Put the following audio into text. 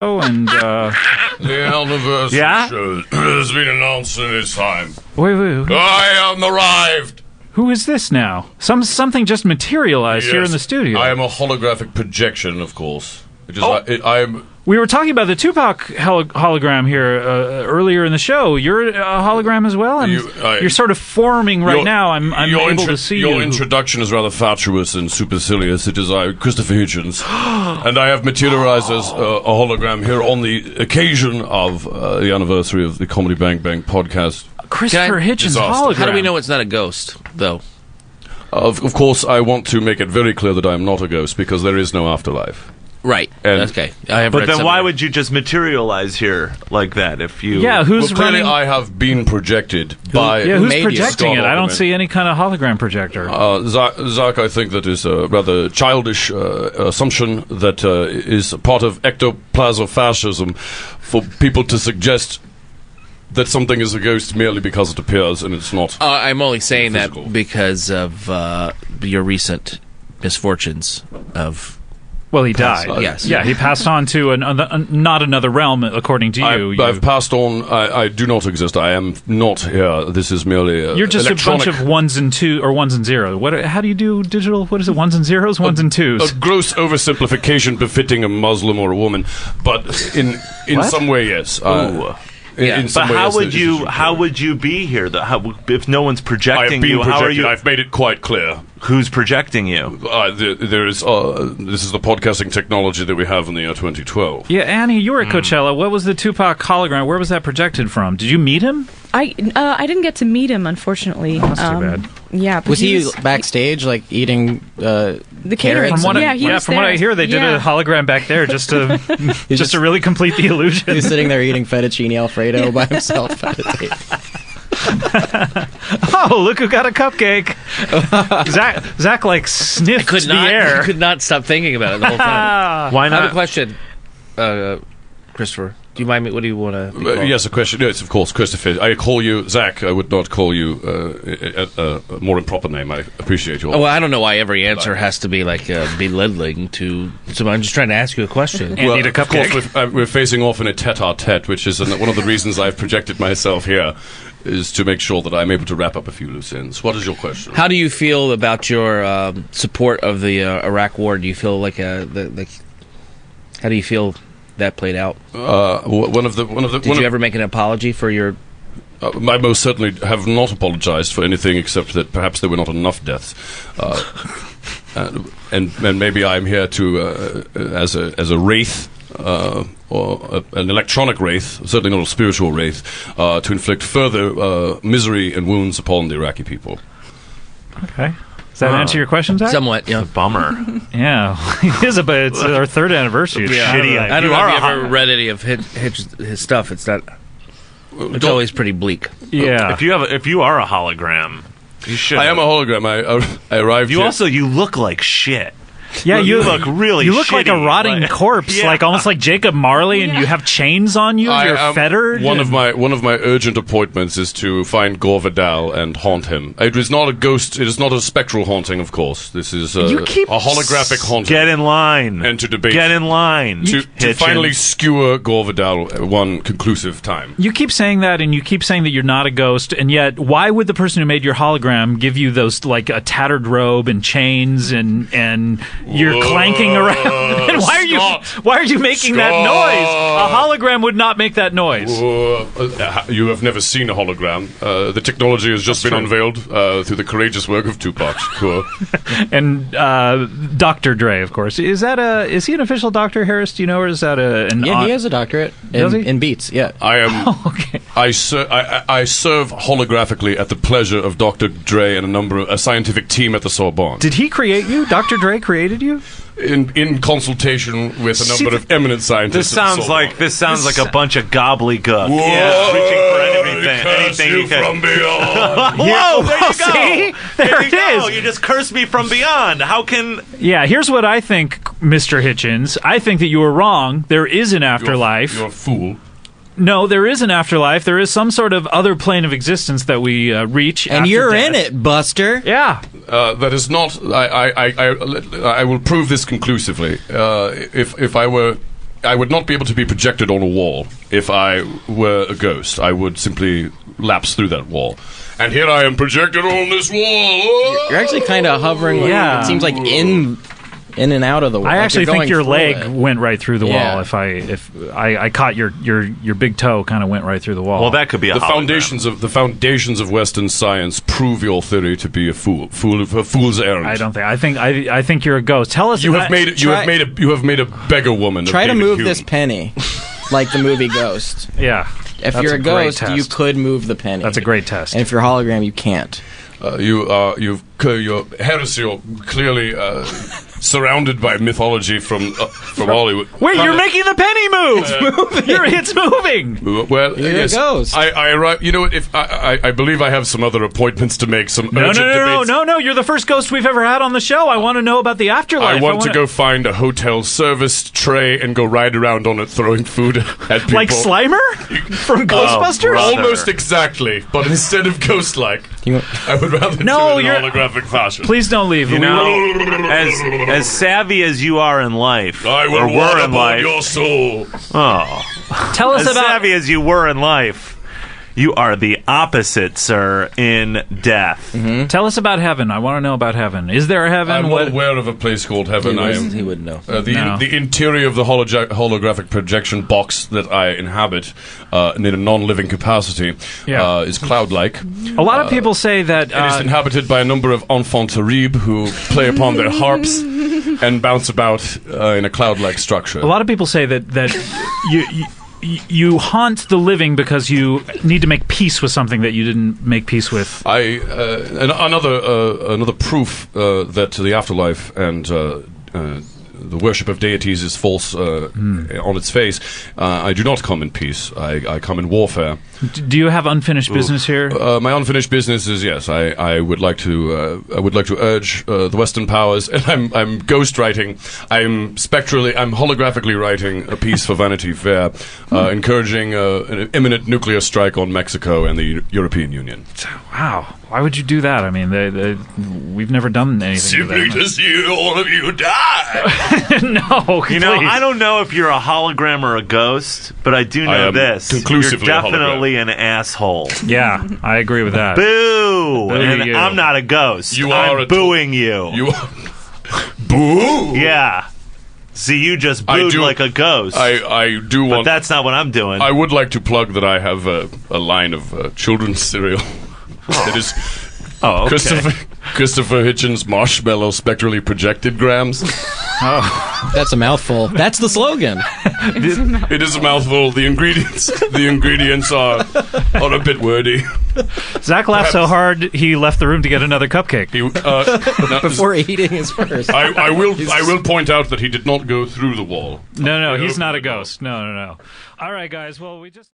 and The anniversary show has been announced in its time. Wait. I am arrived. Who is this now? Something just materialized here in the studio. I am a holographic projection, of course. I am. We were talking about the Tupac hologram here earlier in the show. You're a hologram as well, and you're sort of forming right now. I'm able to see your introduction is rather fatuous and supercilious. It is I, Christopher Hitchens, and I have materialized as a hologram here on the occasion of the anniversary of the Comedy Bang Bang podcast. Christopher Hitchens hologram. How do we know it's not a ghost, though? Of course, I want to make it very clear that I am not a ghost because there is no afterlife. Right. Okay. But then why would you just materialize here like that if you... Yeah, who's clearly running... I have been projected by... Yeah, who's projecting it? I don't see any kind of hologram projector. Zach, I think that is a rather childish assumption that is part of ectoplasmofascism for people to suggest that something is a ghost merely because it appears and it's not. I'm only saying physical. That because of your recent misfortunes of... Well, he died. Yes. Yeah, he passed on to not another realm, according to you. I've passed on. I do not exist. I am not here. This is merely You're just electronic. a bunch of ones and zeros. How do you do digital? What is it? Ones and zeros, ones and twos? A gross oversimplification befitting a Muslim or a woman, but in some way, yes. But how would you be here? If no one's projecting you, how are you? I've made it quite clear. Who's projecting you? There is. This is the podcasting technology that we have in the year 2012. Yeah, Annie, you were at Coachella. What was the Tupac hologram? Where was that projected from? Did you meet him? I didn't get to meet him, unfortunately. Oh, that's too bad. Yeah, was he backstage, like eating the catering? From what I hear, they did a hologram back there just to just to really complete the illusion. He was sitting there eating fettuccine Alfredo by himself at a table. Oh, look who got a cupcake! Zach like sniffed the air. I could not stop thinking about it the whole time. Why not? I have a question, Christopher. Do you mind me? What do you want to? Yes, a question. Yes, of course, Christopher. I call you Zach. I would not call you a more improper name. I appreciate your... Well, I don't know why every answer has to be like belittling to... So I'm just trying to ask you a question. Well, need a cupcake. Of course, we're facing off in a tete-a-tete, which is one of the reasons I've projected myself here, is to make sure that I'm able to wrap up a few loose ends. What is your question? How do you feel about your support of the Iraq War? Do you feel like how do you feel that played out? Did you ever make an apology for your... I most certainly have not apologized for anything except that perhaps there were not enough deaths. And maybe I'm here to, as a wraith, or an electronic wraith, certainly not a spiritual wraith, to inflict further misery and wounds upon the Iraqi people. Okay. Does that answer your question, Zach? Somewhat, yeah. Bummer. Yeah. It's our third anniversary. It's shitty. I don't know if you ever read any of his stuff. It's not... It's always pretty bleak. Yeah. If you are a hologram, you should. I am a hologram. I arrived. You look like shit. Yeah, you look really. You look shitty. like a rotting corpse, like almost like Jacob Marley, and you have chains on you. You're fettered. One of my urgent appointments is to find Gore Vidal and haunt him. It is not a ghost. It is not a spectral haunting, of course. This is a holographic haunting. Get in line and to debate. Get in line to finally skewer Gore Vidal one conclusive time. You keep saying that, and you keep saying that you're not a ghost, and yet why would the person who made your hologram give you those like a tattered robe and chains and you're clanking around? And why are you making that noise? A hologram would not make that noise. You have never seen a hologram. The technology has just been unveiled through the courageous work of Tupac Shakur. And Dr. Dre, of course. Is he an official doctor, Harris? Do you know, or is that he has a doctorate in Beats. Yeah, I am. Oh, okay. I serve holographically at the pleasure of Dr. Dre and a scientific team at the Sorbonne. Did he create you? Dr. Dre created you? In consultation with a number of eminent scientists. This sounds like a bunch of gobbledygook. Yeah, reaching for anything you can. From beyond. Whoa! There you go. See? There it is. You just cursed me from beyond. How can? Yeah. Here's what I think, Mr. Hitchens. I think that you were wrong. There is an afterlife. You're a fool. No, there is an afterlife. There is some sort of other plane of existence that we reach. And you're in it, Buster. Yeah. That is not. I will prove this conclusively. If I were I would not be able to be projected on a wall if I were a ghost. I would simply lapse through that wall. And here I am projected on this wall. You're actually kind of hovering. Yeah. It seems like in and out of the wall. I actually think your leg it. went right through the wall. If I caught your big toe, kind of went right through the wall. Well, that could be a hologram. The foundations of Western science prove your theory to be a fool's errand. I think you're a ghost. Tell us. You have made a beggar woman. Try to move Hume. this penny, like the movie Ghost. Yeah. If you're a ghost, you could move the penny. That's a great test. And if you're a hologram, you can't. Your heresy are clearly surrounded by mythology from Hollywood. Wait, you're making the penny move. It's moving. Well, Here yes. it goes. I arrive. You know what? If I believe I have some other appointments to make. Some urgent debates. No. You're the first ghost we've ever had on the show. I want to know about the afterlife. I want to go find a hotel service tray and go ride around on it, throwing food at people. Like Slimer from Ghostbusters. Almost exactly, but instead of ghost-like, I would rather do it in holographic fashion. Please don't leave. You know, as savvy as you are in life, I will were in life, your soul. Oh, tell us as about savvy as you were in life. You are the opposite, sir, in death. Mm-hmm. Tell us about heaven. I want to know about heaven. Is there a heaven? I'm well aware of a place called heaven. He would know. The interior of the holographic projection box that I inhabit in a non-living capacity is cloud-like. A lot of people say that... it is inhabited by a number of enfants terribles who play upon their harps and bounce about in a cloud-like structure. A lot of people say that you haunt the living because you need to make peace with something that you didn't make peace with. Another proof that the afterlife and the worship of deities is false on its face. I do not come in peace. I come in warfare. Do you have unfinished business here? My unfinished business is yes. I would like to urge the Western powers, and I'm ghost writing. I'm holographically writing a piece for Vanity Fair, encouraging an imminent nuclear strike on Mexico and the European Union. Wow. Why would you do that? I mean, we've never done anything. Simply to see all of you die. No, you know, I don't know if you're a hologram or a ghost, but I do know this: conclusively you're definitely an asshole. Yeah, I agree with that. Boo! Boo and you. I'm not a ghost. I'm booing you. You are boo. Yeah. See, you just booed like a ghost. I do want. But that's not what I'm doing. I would like to plug that I have a line of children's cereal. It is Christopher Hitchens Marshmallow Spectrally Projected Grams. Oh, that's a mouthful. That's the slogan. It is a mouthful. The ingredients are a bit wordy. Zach laughed so hard he left the room to get another cupcake. Before eating his first. I will point out that he did not go through the wall. No, he's not a ghost. No. All right, guys. Well, we just.